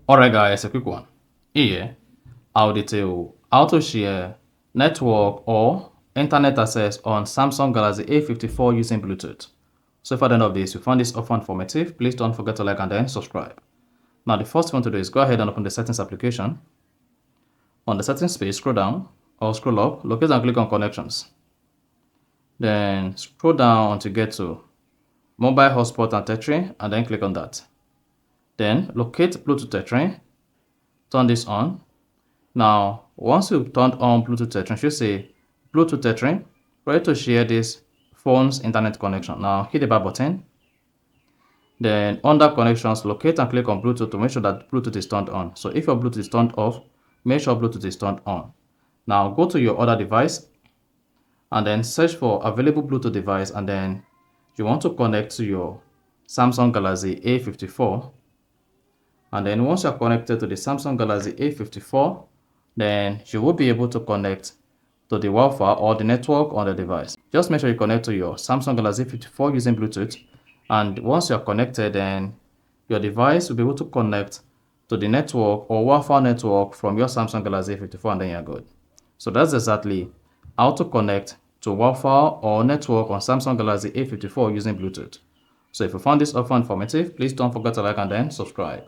Alright guys, a quick one. Here, I'll detail how to share network or internet access on Samsung Galaxy A54 using Bluetooth. So if at the end of this you found this offer informative, please don't forget to like and then subscribe. Now the first thing to do is go ahead and open the settings application. On the settings page, scroll down or scroll up, locate and click on connections. Then scroll down until you get to mobile hotspot and tethering and then click on that. Then locate Bluetooth tethering, turn this on. Now, once you've turned on Bluetooth tethering, you say Bluetooth tethering, ready to share this phone's internet connection. Now, hit the back button. Then, under connections, locate and click on Bluetooth to make sure that Bluetooth is turned on. So, if your Bluetooth is turned off, make sure Bluetooth is turned on. Now, go to your other device and then search for available Bluetooth device, and then you want to connect to your Samsung Galaxy A54. And then once you're connected to the Samsung Galaxy A54, then you will be able to connect to the Wi-Fi or the network on the device. Just make sure you connect to your Samsung Galaxy A54 using Bluetooth. And once you're connected, then your device will be able to connect to the network or Wi-Fi network from your Samsung Galaxy A54, and then you're good. So that's exactly how to connect to Wi-Fi or network on Samsung Galaxy A54 using Bluetooth. So if you found this offer informative, please don't forget to like and then subscribe.